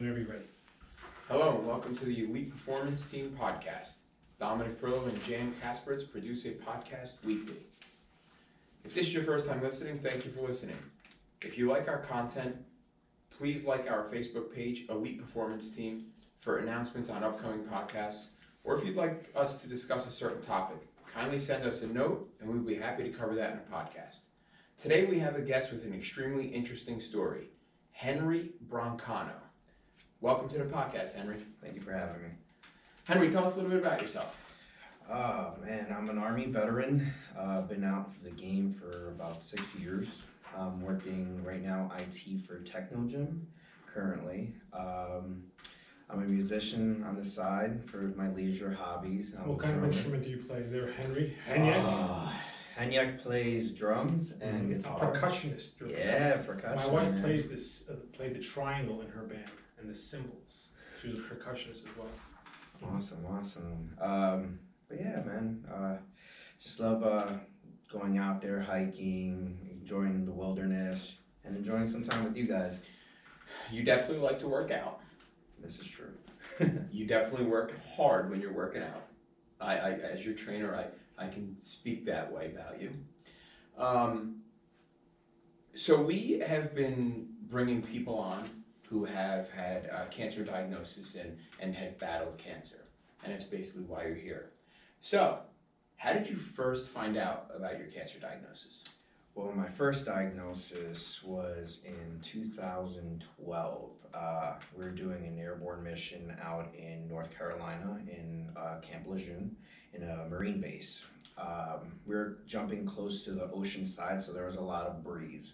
Whenever you're ready. Hello and welcome to the Elite Performance Team podcast. Dominic Brillo and Jan Kasperitz produce a podcast weekly. If this is your first time listening, thank you for listening. If you like our content, please like our Facebook page, Elite Performance Team, for announcements on upcoming podcasts, or if you'd like us to discuss a certain topic, kindly send us a note and we'll be happy to cover that in a podcast. Today we have a guest with an extremely interesting story, Henry Broncano. Welcome to the podcast, Henry. Thank you for having me. Henry, tell us a little bit about yourself. Oh man, I'm an Army veteran. Been out for the game for about 6 years. I'm working right now IT for Technogym currently. I'm a musician on the side for my leisure hobbies. What kind of instrument do you play there, Henry? Henyak? Henyak plays drums and guitar. A percussionist. Yeah, percussion. My wife plays played the triangle in her band and the cymbals. She was a percussionist as well. Awesome. But yeah, man, just love going out there hiking, enjoying the wilderness, and enjoying some time with you guys. You definitely like to work out. This is true. You definitely work hard when you're working out. I as your trainer, I can speak that way about you. So we have been bringing people on who have had cancer diagnosis and have battled cancer. And that's basically why you're here. So, how did you first find out about your cancer diagnosis? Well, my first diagnosis was in 2012. We were doing an airborne mission out in North Carolina in Camp Lejeune in a Marine base. We were jumping close to the ocean side, so there was a lot of breeze.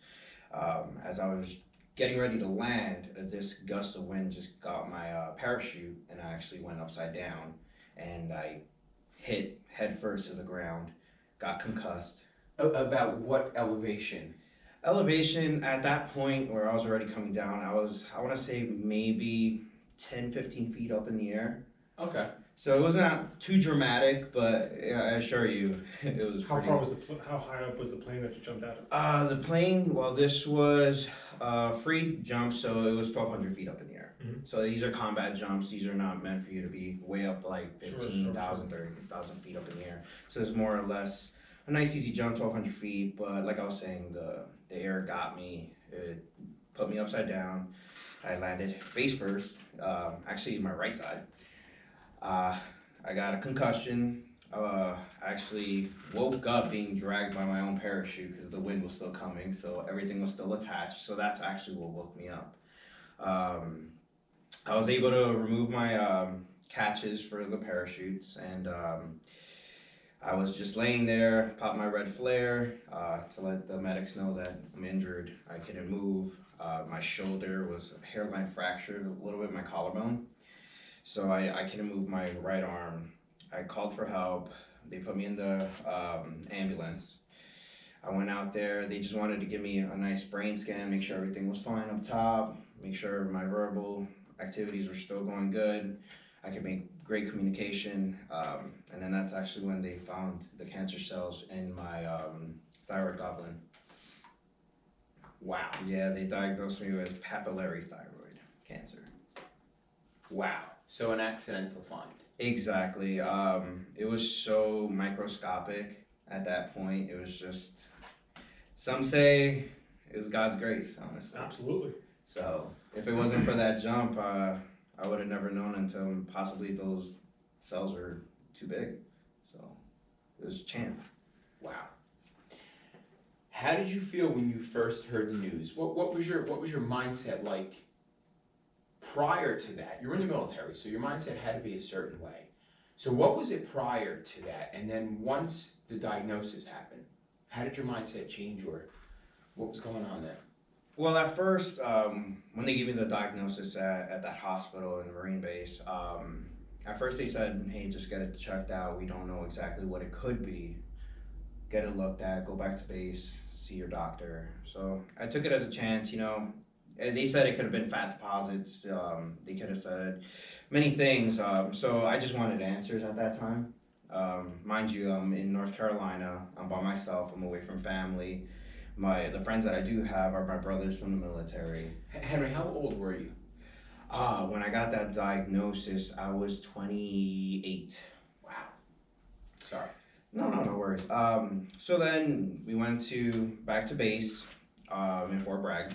As I was getting ready to land, this gust of wind just got my parachute, and I actually went upside down, and I hit head first to the ground, got concussed. About what elevation? Elevation at that point where I was already coming down, I want to say maybe 10, 15 feet up in the air. Okay. So it was not too dramatic, but yeah, I assure you, it was How high up was the plane that you jumped out of? The plane, well, this was free jump, so it was 1,200 feet up in the air. Mm-hmm. So these are combat jumps. These are not meant for you to be way up like 15,000, 30,000 feet up in the air. So it's more or less a nice easy jump, 1,200 feet. But like I was saying, the air got me. It put me upside down. I landed face first, actually my right side. I got a concussion. I actually woke up being dragged by my own parachute because the wind was still coming, so everything was still attached. So that's actually what woke me up. I was able to remove my catches for the parachutes, and I was just laying there, popped my red flare to let the medics know that I'm injured. I couldn't move. My shoulder was hairline fractured a little bit, my collarbone. So I couldn't move my right arm. I called for help. They put me in the ambulance. I went out there. They just wanted to give me a nice brain scan, make sure everything was fine up top, make sure my verbal activities were still going good. I could make great communication. And then that's actually when they found the cancer cells in my thyroid gland. Wow. Yeah, they diagnosed me with papillary thyroid cancer. Wow. So an accidental find. Exactly. It was so microscopic at that point. It was just, some say it was God's grace, honestly. Absolutely. So if it wasn't for that jump, I would have never known until possibly those cells were too big. So it was a chance. Wow. How did you feel when you first heard the news? What was your mindset like prior to that? You were in the military, so your mindset had to be a certain way. So what was it prior to that? And then once the diagnosis happened, how did your mindset change, or what was going on there? Well, at first, when they gave me the diagnosis at that hospital in the Marine base, at first they said, hey, just get it checked out. We don't know exactly what it could be. Get it looked at, go back to base, see your doctor. So I took it as a chance, you know. They said it could have been fat deposits. They could have said many things. So I just wanted answers at that time. Mind you, I'm in North Carolina. I'm by myself. I'm away from family. The friends that I do have are my brothers from the military. Henry, how old were you? When I got that diagnosis, I was 28. Wow. Sorry. No worries. So then we went back to base, in Fort Bragg.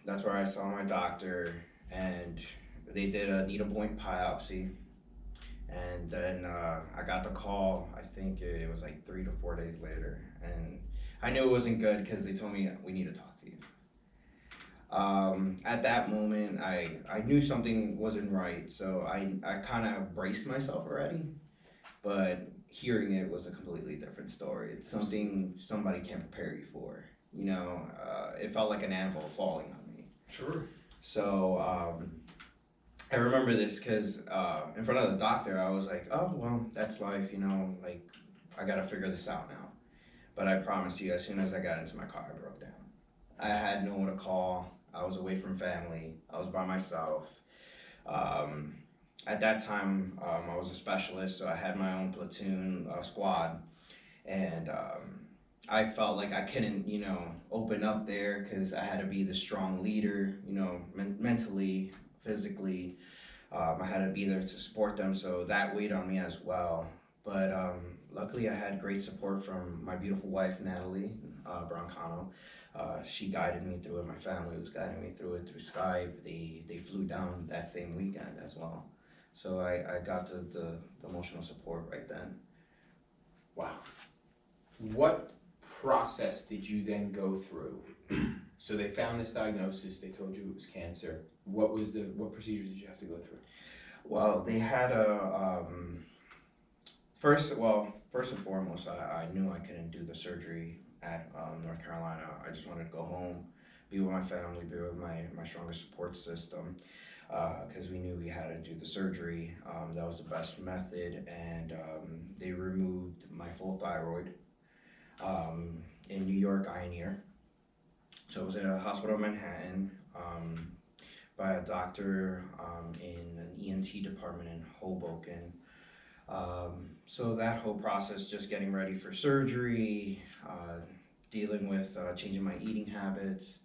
That's where I saw my doctor, and they did a needle point biopsy. And then I got the call, I think it was like 3 to 4 days later. And I knew it wasn't good because they told me, we need to talk to you. At that moment, I knew something wasn't right, so I kind of braced myself already. But hearing it was a completely different story. It's something somebody can't prepare you for. You know, it felt like an anvil falling on me. Sure. So I remember this because in front of the doctor, I was like, oh, well, that's life, you know, like, I got to figure this out now. But I promise you, as soon as I got into my car, I broke down. I had no one to call. I was away from family. I was by myself. At that time, I was a specialist, so I had my own platoon squad. And I felt like I couldn't, you know, open up there because I had to be the strong leader, you know, mentally, physically. I had to be there to support them, so that weighed on me as well. But luckily, I had great support from my beautiful wife, Natalie Broncano. She guided me through it. My family was guiding me through it through Skype. They flew down that same weekend as well. So I got the emotional support right then. Wow. What process did you then go through? So they found this diagnosis, they told you it was cancer. What procedures did you have to go through? Well, they had first and foremost, I knew I couldn't do the surgery at North Carolina. I just wanted to go home, be with my family, be with my strongest support system, because we knew we had to do the surgery. That was the best method, and they removed my full thyroid in New York, Eye and Ear. So it was in a hospital in Manhattan by a doctor in an ENT department in Hoboken. So that whole process, just getting ready for surgery, dealing with changing my eating habits,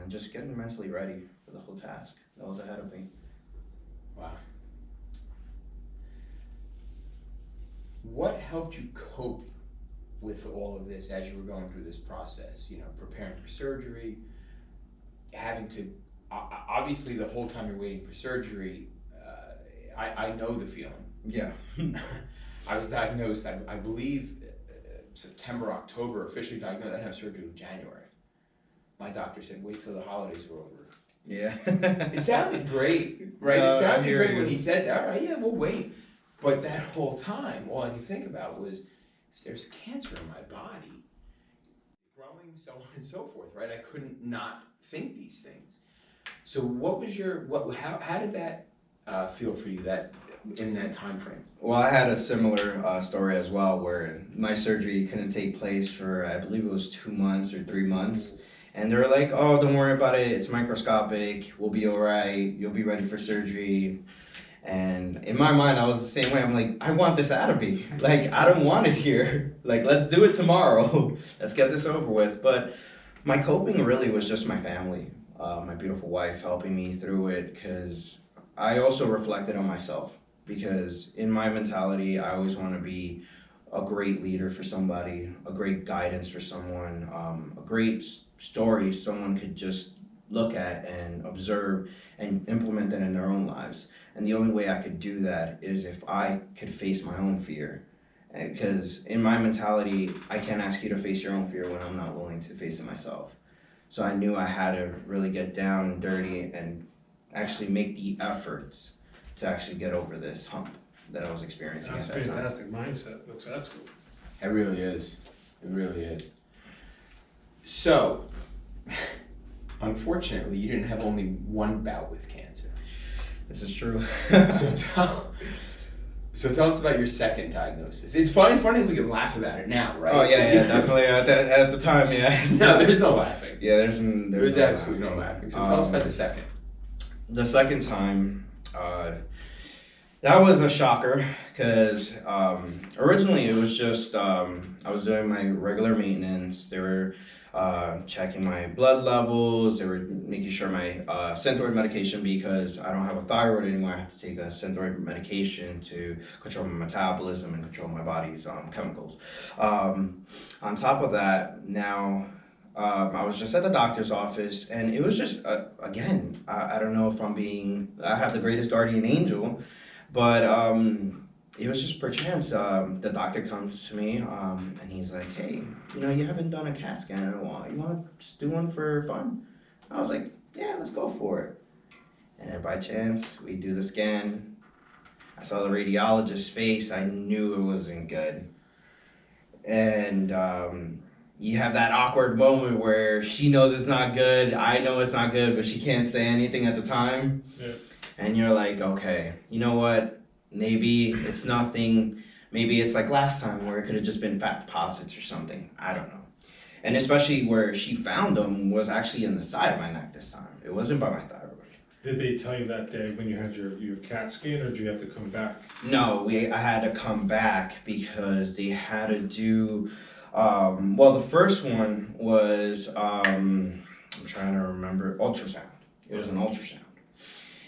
and just getting mentally ready for the whole task that was ahead of me. Wow. What helped you cope with all of this as you were going through this process? You know, preparing for surgery, having to, obviously the whole time you're waiting for surgery, I know the feeling. Yeah. I was diagnosed, I believe, September, October, officially diagnosed. I didn't have surgery in January. My doctor said, wait till the holidays are over. Yeah. It sounded great, right? No, It sounded great you. when he said, all right, yeah, we'll wait. But that whole time, all I could think about was, if there's cancer in my body, growing, so on and so forth, right? I couldn't not think these things. So what was how did that feel for you in that time frame? Well, I had a similar story as well, where my surgery couldn't take place for, I believe it was 2 months or 3 months. And they were like, oh, don't worry about it. It's microscopic. We'll be all right. You'll be ready for surgery. And in my mind, I was the same way. I'm like, I want this out of me. Like, I don't want it here. Like, let's do it tomorrow. Let's get this over with. But my coping really was just my family, my beautiful wife helping me through it, because I also reflected on myself. Because in my mentality, I always want to be a great leader for somebody, a great guidance for someone, a great story someone could just look at and observe and implement that in their own lives. And the only way I could do that is if I could face my own fear. Because in my mentality, I can't ask you to face your own fear when I'm not willing to face it myself. So I knew I had to really get down and dirty and actually make the efforts to actually get over this hump that I was experiencing That's at a that time. fantastic mindset. That's excellent. It really is. It really is. So, unfortunately, you didn't have only one bout with cancer. This is true. So tell us about your second diagnosis. It's funny we can laugh about it now, right? Oh yeah, definitely. At the time, yeah. No, there's no laughing. Yeah, there's no absolutely no laughing. So tell us about the second. The second time, That was a shocker because originally it was just I was doing my regular maintenance. They were checking my blood levels. They were making sure my synthroid medication, because I don't have a thyroid anymore. I have to take a synthroid medication to control my metabolism and control my body's chemicals. On top of that, now I was just at the doctor's office, and it was just again, I don't know if I have the greatest guardian angel, but it was just perchance. The doctor comes to me and he's like, "Hey, you haven't done a CAT scan in a while. You want to just do one for fun?" I was like, "Yeah, let's go for it." And by chance, we do the scan. I saw the radiologist's face. I knew it wasn't good. And you have that awkward moment where she knows it's not good. I know it's not good, but she can't say anything at the time. Yeah. And you're like, okay, you know what? Maybe it's nothing. Maybe it's like last time where it could have just been fat deposits or something. I don't know. And especially where she found them was actually in the side of my neck this time. It wasn't by my thyroid. Did they tell you that day when you had your CAT scan, or did you have to come back? No, I had to come back because they had to do. Well, the first one was I'm trying to remember, ultrasound. It was an ultrasound.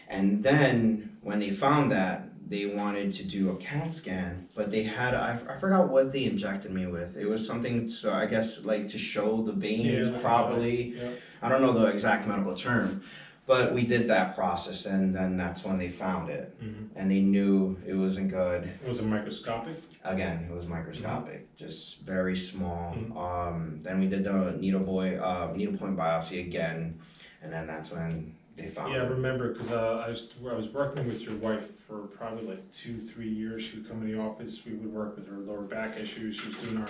And then when they found that, they wanted to do a CAT scan, but they had, I forgot what they injected me with. It was something, so I guess like to show the veins properly. Yeah. I don't know the exact medical term, but we did that process, and then that's when they found it. Mm-hmm. And they knew it wasn't good. Was it microscopic? Again, it was microscopic, just very small. Mm-hmm. Then we did the needle point biopsy again, and then that's when they found Yeah, I it. remember, because I was working with your wife for probably like 2-3 years. She would come in the office. We would work with her lower back issues. She was doing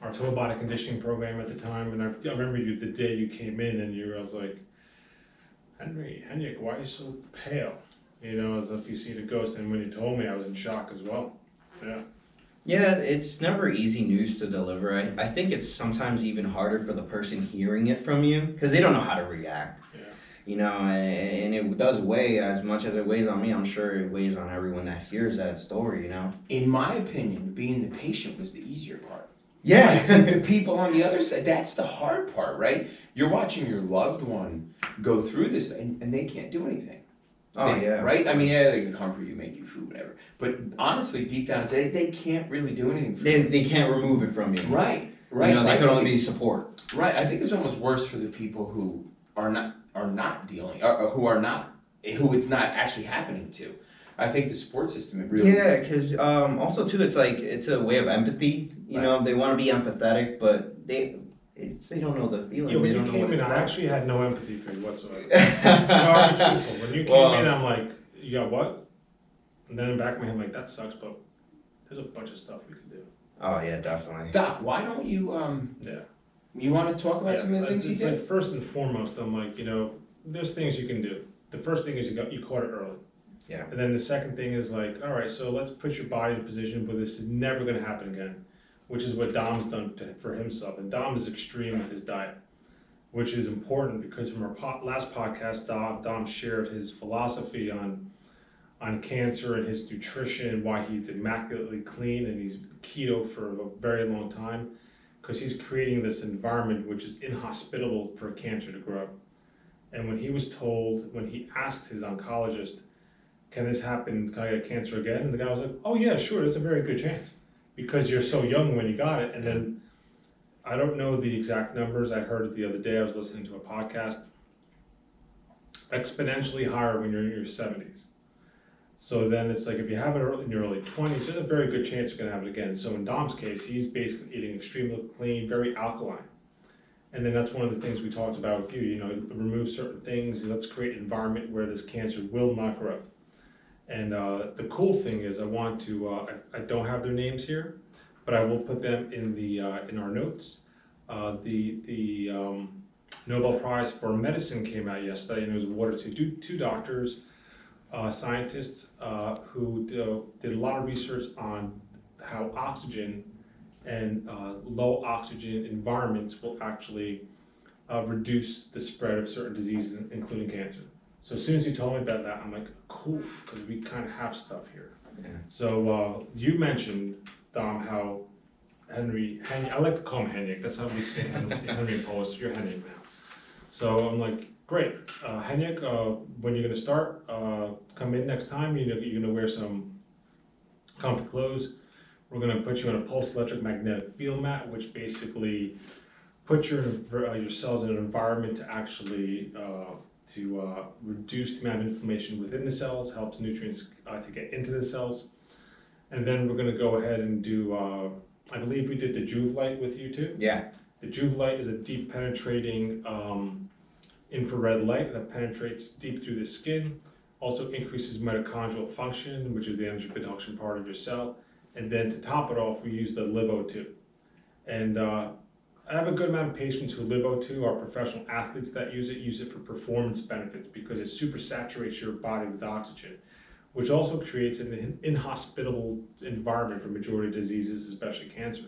our total body conditioning program at the time, and I remember the day you came in, and I was like, Henrik, why are you so pale? As if you see the ghost. And when you told me, I was in shock as well. Yeah. Yeah, it's never easy news to deliver. I think it's sometimes even harder for the person hearing it from you because they don't know how to react. Yeah. And it does weigh as much as it weighs on me. I'm sure it weighs on everyone that hears that story. In my opinion, being the patient was the easier part. Yeah. I think the people on the other side, that's the hard part, right? You're watching your loved one go through this, and they can't do anything. Yeah. Right? I mean, yeah, they can comfort you, make you food, whatever. But honestly, deep down, they can't really do anything for you. They can't remove it from you. Right. So they can only be support. Right. I think it's almost worse for the people who are not dealing, or who it's not actually happening to. I think the support system, it really. Yeah, because also too, it's a way of empathy. They want to be empathetic, but they don't know the feeling. Yeah, when they you don't came know in, what I it's actually had no empathy for you whatsoever. I'll be truthful. When you came in, I'm like, you got what? And then in the back of my head, I'm like, that sucks, but there's a bunch of stuff we could do. Oh yeah, definitely. Doc, why don't you Yeah. You want to talk about some of the things he it's did? like, first and foremost, I'm like, there's things you can do. The first thing is you caught it early. Yeah. And then the second thing is like, all right, so let's put your body in a position where this is never going to happen again, which is what Dom's done for himself. And Dom is extreme with his diet, which is important because from our last podcast, Dom shared his philosophy on cancer and his nutrition, why he's immaculately clean and he's keto for a very long time, because he's creating this environment which is inhospitable for cancer to grow. And when he asked his oncologist, can this happen, can I get cancer again? And the guy was like, oh yeah, sure, there's a very good chance because you're so young when you got it. And then, I don't know the exact numbers, I heard it the other day, I was listening to a podcast, exponentially higher when you're in your 70s. So then it's like if you have it in your early 20s, there's a very good chance you're going to have it again. So in Dom's case, he's basically eating extremely clean, very alkaline. And then that's one of the things we talked about with you, remove certain things, let's create an environment where this cancer will not grow. And the cool thing is I don't have their names here, but I will put them in our notes. The Nobel Prize for Medicine came out yesterday, and it was awarded to two doctors, scientists who did a lot of research on how oxygen and low oxygen environments will actually reduce the spread of certain diseases, including cancer. So as soon as you told me about that, I'm like, cool, because we kind of have stuff here. Yeah. So you mentioned, Dom, how Henry, I like to call him Henrik, that's how we say Henry in Polish, so you're Henrik now. So I'm like, great, Henrik, when you're gonna start, come in next time, you're gonna wear some comfy clothes. We're gonna put you on a pulse electric magnetic field mat, which basically puts your cells in an environment to actually reduce the amount of inflammation within the cells, helps nutrients to get into the cells. And then we're gonna go ahead and do, I believe we did the Juve light with you too. Yeah. The Juve light is a deep penetrating infrared light that penetrates deep through the skin, also increases mitochondrial function, which is the energy production part of your cell. And then to top it off, we use the LiveO2. And I have a good amount of patients who LiveO2 are professional athletes that use it for performance benefits because it super saturates your body with oxygen, which also creates an inhospitable environment for majority of diseases, especially cancer.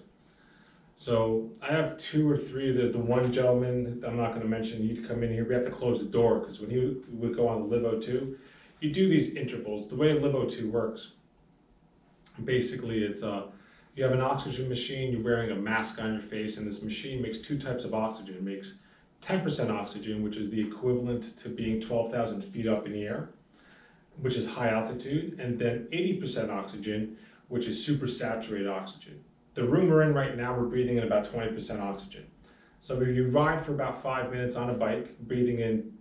So I have 2 or 3. The one gentleman, I'm not going to mention, he'd come in here, we have to close the door because when he would go on the LiveO2, you do these intervals. The way LiveO2 works, basically it's you have an oxygen machine, you're wearing a mask on your face, and this machine makes 2 types of oxygen. It makes 10% oxygen, which is the equivalent to being 12,000 feet up in the air, which is high altitude, and then 80% oxygen, which is super saturated oxygen. The room we're in right now, we're breathing in about 20% oxygen. So if you ride for about 5 minutes on a bike, breathing in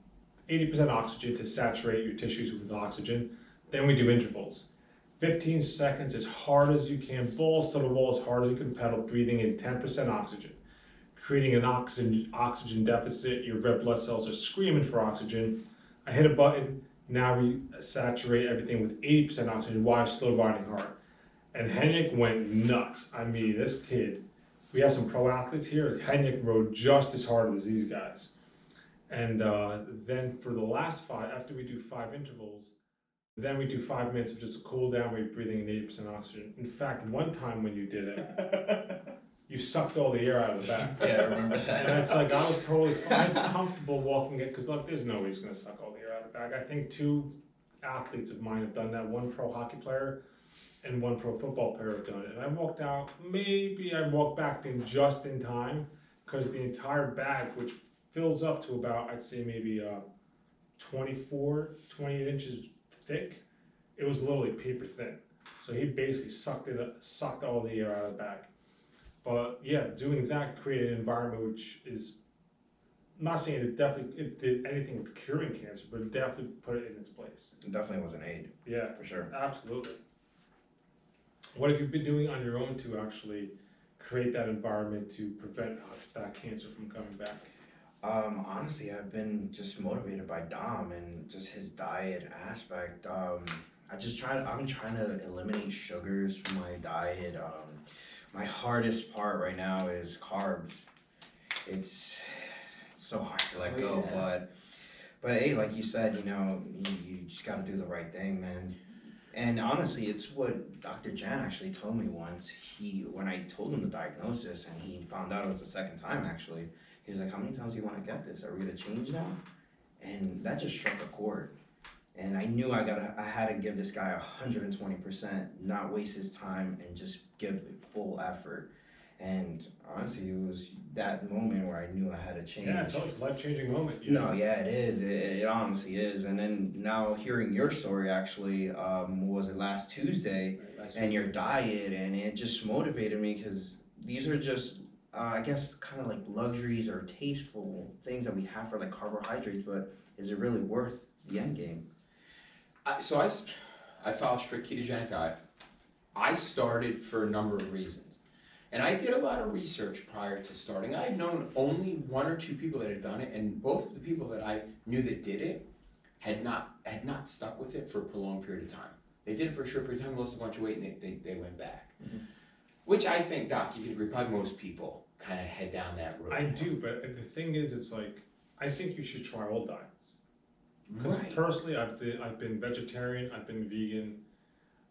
80% oxygen to saturate your tissues with oxygen, then we do intervals. 15 seconds as hard as you can, balls to the wall as hard as you can pedal, breathing in 10% oxygen. Creating an oxygen deficit, your red blood cells are screaming for oxygen. I hit a button, now we saturate everything with 80% oxygen while still riding hard. And Henrik went nuts. I mean, this kid, we have some pro athletes here, Henrik rode just as hard as these guys. And then for the last 5, after we do 5 intervals, then we do 5 minutes of just a cool down where you're breathing in 80% oxygen. In fact, one time when you did it, you sucked all the air out of the back. Yeah, I remember that. And it's like, I was totally fine, comfortable walking it, because look, there's no way he's gonna suck all the air out of the back. I think 2 athletes of mine have done that, 1 pro hockey player and 1 pro football player have done it. And I walked out, maybe I walked back in just in time, because the entire bag, which fills up to about, I'd say maybe 28 inches thick, it was literally paper thin. So he basically sucked all the air out of the bag. But yeah, doing that created an environment which is, I'm not saying it did anything with curing cancer, but it definitely put it in its place. It definitely was an aid. Yeah, for sure. Absolutely. What have you been doing on your own to actually create that environment to prevent that cancer from coming back? Honestly, I've been just motivated by Dom and just his diet aspect. I'm trying to eliminate sugars from my diet. My hardest part right now is carbs. It's so hard to let go, yeah. but hey, like you said, you just got to do the right thing, man. And honestly, it's what Dr. Jan actually told me once. When I told him the diagnosis, and he found out it was the second time actually, he was like, "How many times do you want to get this? Are we gonna change now?" And that just struck a chord. And I knew I had to give this guy 120%, not waste his time, and just give it full effort. And honestly, it was that moment where I knew I had to change. Yeah, it's a life-changing moment. No, yeah, it is. It honestly is. And then now hearing your story, actually, was it last Tuesday, and your diet, and it just motivated me because these are just, I guess, kind of like luxuries or tasteful things that we have for like carbohydrates, but is it really worth the end game? I follow a strict ketogenic diet. I started for a number of reasons. And I did a lot of research prior to starting. I had known only 1 or 2 people that had done it, and both of the people that I knew that did it had not stuck with it for a prolonged period of time. They did it for a short period of time, lost a bunch of weight, and they went back. Mm-hmm. Which I think, Doc, you could agree, probably most people kind of head down that road. I do, but the thing is, it's like, I think you should try all diets. Because Right. personally, I've been vegetarian, I've been vegan,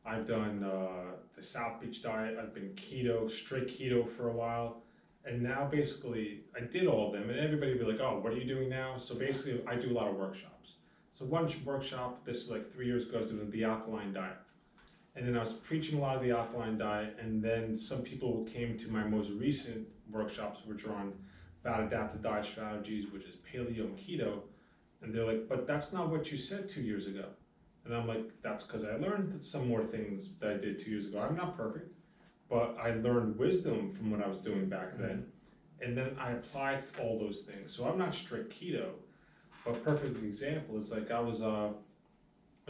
I've done the South Beach diet, I've been keto, straight keto for a while, and now basically I did all of them, and everybody would be like, "Oh, what are you doing now?" So basically, I do a lot of workshops. So one workshop, this was like 3 years ago, I was doing the alkaline diet. And then I was preaching a lot of the alkaline diet, and then some people came to my most recent workshops, which are on fat adapted diet strategies, which is paleo and keto. And they're like, but that's not what you said 2 years ago. And I'm like, that's because I learned some more things that I did 2 years ago. I'm not perfect, but I learned wisdom from what I was doing back then. And then I applied all those things. So I'm not strict keto, but a perfect example is like I was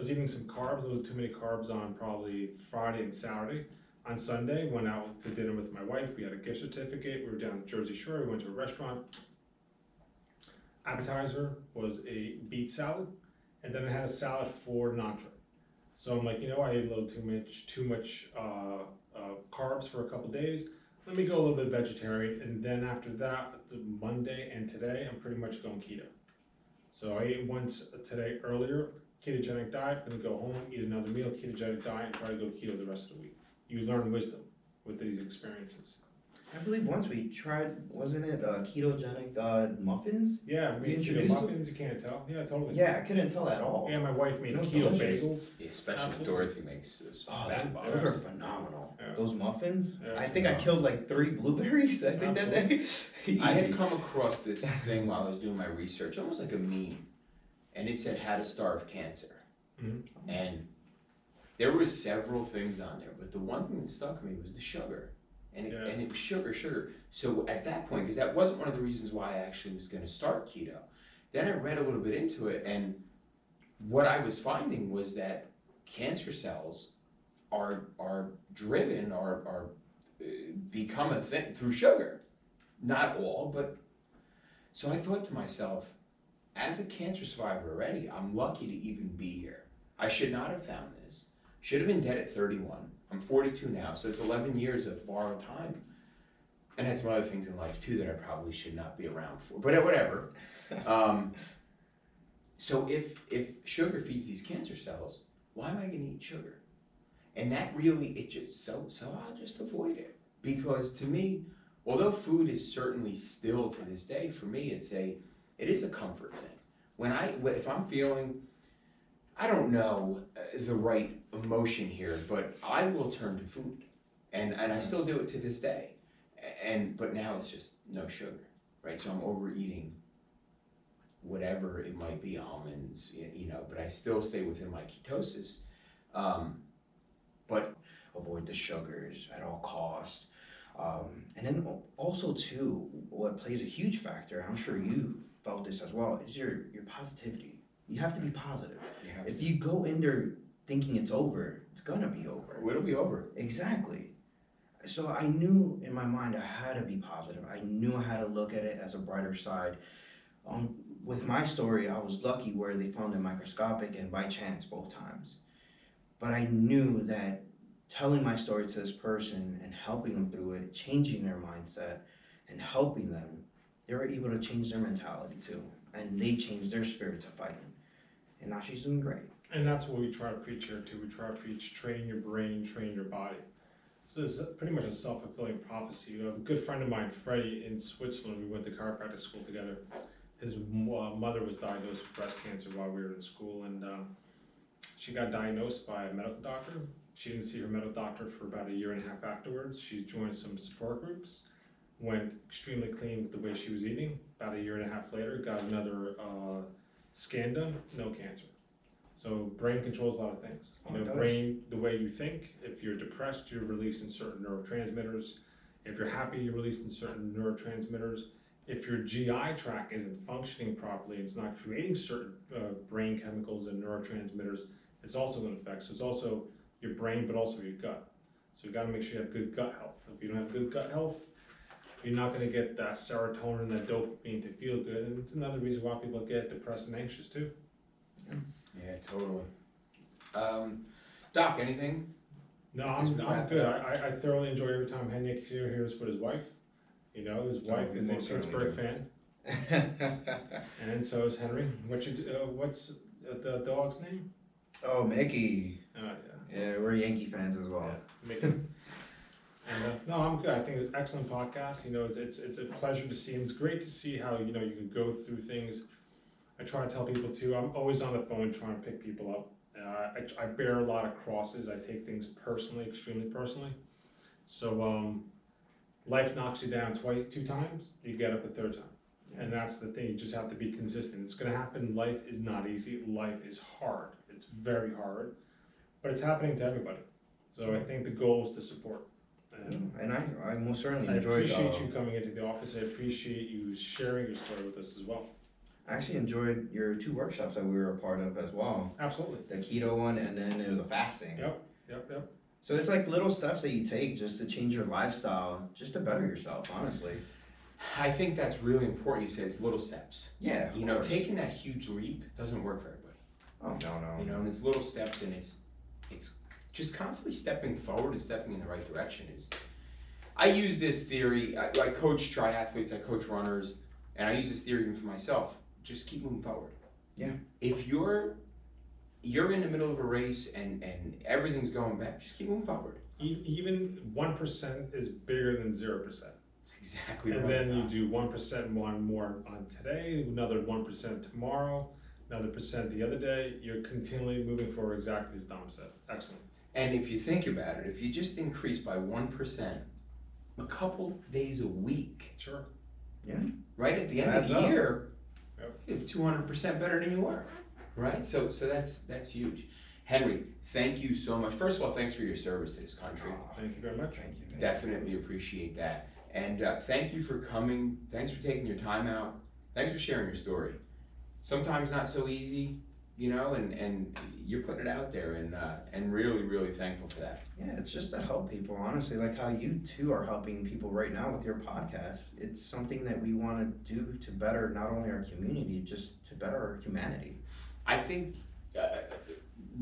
eating some carbs, a little too many carbs on probably Friday and Saturday. On Sunday, went out to dinner with my wife. We had a gift certificate. We were down at Jersey Shore. We went to a restaurant. Appetizer was a beet salad, and then I had a salad for an entree. So I'm like, I ate a little too much carbs for a couple days. Let me go a little bit vegetarian, and then after that, the Monday and today, I'm pretty much going keto. So I ate once today earlier, ketogenic diet. I'm gonna go home, eat another meal, ketogenic diet, and try to go keto the rest of the week. You learn wisdom with these experiences. I believe once we tried, wasn't it ketogenic muffins? Yeah, You made keto introduced muffins. You can't tell. Yeah, totally. Yeah, I couldn't tell at all. Yeah, my wife made Those keto delicious. bagels. Yeah, especially if Absolutely. Dorothy makes those Oh, fat those bars. are phenomenal. Yeah. Those muffins. Yeah, I think I killed like 3 blueberries. I think that day. I had come across this thing while I was doing my research, almost like a meme, and it said how to starve cancer. Mhm. And there were several things on there, but the one thing that stuck with me was the sugar. And it was sugar. So at that point, because that wasn't one of the reasons why I actually was going to start keto, then I read a little bit into it, and what I was finding was that cancer cells are driven or become a thing through sugar. Not all, but so I thought to myself, as a cancer survivor already, I'm lucky to even be here. I should not have found this. Should have been dead at 31. I'm 42 now, so it's 11 years of borrowed time. And that's some other things in life too that I probably should not be around for, but whatever. So if sugar feeds these cancer cells, why am I gonna eat sugar? And that really, it just, so I'll just avoid it. Because to me, although food is certainly still to this day, for me, it is a comfort thing. If I'm feeling, I don't know the right emotion here, but I will turn to food, and I still do it to this day. But now it's just no sugar, right? So I'm overeating whatever it might be, almonds, but I still stay within my ketosis. But avoid the sugars at all costs. And then also too, what plays a huge factor, I'm sure you felt this as well, is your positivity. You have to be positive. If you go in there thinking it's over, it's gonna be over. It'll be over. Exactly. So I knew in my mind I had to be positive. I knew I had to look at it as a brighter side. With my story, I was lucky where they found it microscopic and by chance both times. But I knew that telling my story to this person and helping them through it, changing their mindset and helping them, they were able to change their mentality too. And they changed their spirit to fighting. And now she's doing great. And that's what we try to preach here too. We try to preach train your brain, train your body. So it's pretty much a self-fulfilling prophecy. A good friend of mine, Freddie, in Switzerland, we went to chiropractic school together. His mother was diagnosed with breast cancer while we were in school, and she got diagnosed by a medical doctor. She didn't see her medical doctor for about 1.5 years afterwards. She joined some support groups, went extremely clean with the way she was eating. About 1.5 years later, got another scan done, no cancer. So brain controls a lot of things. Brain, the way you think. If you're depressed, you're releasing certain neurotransmitters. If you're happy, you're releasing certain neurotransmitters. If your GI tract isn't functioning properly, it's not creating certain brain chemicals and neurotransmitters, it's also going to affect. So it's also your brain, but also your gut. So you got to make sure you have good gut health. If you don't have good gut health, you're not going to get that serotonin, that dopamine to feel good. And it's another reason why people get depressed and anxious too. Yeah, totally. Doc, anything? No, I'm good. I thoroughly enjoy every time Henrik here is with his wife. His wife is a Pittsburgh fan, and so is Henry. What's the dog's name? Oh, Mickey. Yeah. Yeah, we're Yankee fans as well. Yeah, Mickey. And no, I'm good. I think it's an excellent podcast. It's a pleasure to see, and it's great to see how you can go through things I try to tell people too, I'm always on the phone trying to pick people up. I bear a lot of crosses. I take things personally, extremely personally. So life knocks you down two times, you get up a third time. And that's the thing, you just have to be consistent. It's gonna happen. Life is not easy. Life is hard. It's very hard, but it's happening to everybody. So I think the goal is to support. And I most certainly I enjoyed. appreciate you coming into the office. I appreciate you sharing your story with us as well. I actually enjoyed your 2 workshops that we were a part of as well. Absolutely. The keto one and then the fasting. Yep. So it's like little steps that you take just to change your lifestyle, just to better yourself, honestly. I think that's really important. You said it's little steps. Yeah. You know, taking that huge leap doesn't work for everybody. Oh no. You know, and it's little steps, and it's just constantly stepping forward and stepping in the right direction. I use this theory. I coach triathletes, I coach runners, and I use this theory even for myself. Just keep moving forward. Yeah. If you're in the middle of a race and everything's going back, just keep moving forward. Even 1% is bigger than 0%. That's exactly right. And then you do 1% more on today, another 1% tomorrow, another percent the other day. You're continually moving forward exactly as Dom said. Excellent. And if you think about it, if you just increase by 1%, a couple days a week, Sure. Yeah. right at the end of the Adds up. year, Yep. you're 200% better than you were, right? So that's huge. Henry, thank you so much. First of all, thanks for your service to this country. Thank you very much. Thank you. Definitely appreciate that. And thank you for coming. Thanks for taking your time out. Thanks for sharing your story. Sometimes not so easy, you know, and you're putting it out there, and really, really thankful for that. Yeah, it's just to help people, honestly, like how you two are helping people right now with your podcast. It's something that we want to do to better not only our community, just to better our humanity. I think,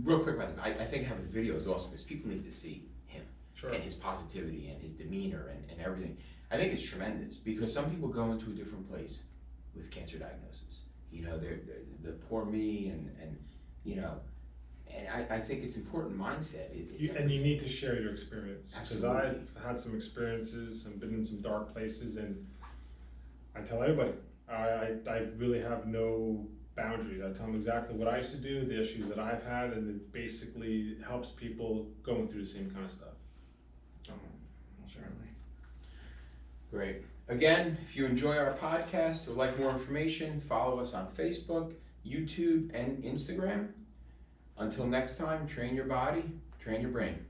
real quick about him, I think having the video is awesome because people need to see him Sure. and his positivity and his demeanor and everything. I think it's tremendous because some people go into a different place with cancer diagnosis. You know, they're the poor me and you know, and I think it's important mindset. And you need to share your experience. Because Absolutely. I've had some experiences and been in some dark places, and I tell everybody, I really have no boundaries. I tell them exactly what I used to do, the issues that I've had, and it basically helps people going through the same kind of stuff. Certainly. Great. Again, if you enjoy our podcast or like more information, follow us on Facebook, YouTube, and Instagram. Until next time, train your body, train your brain.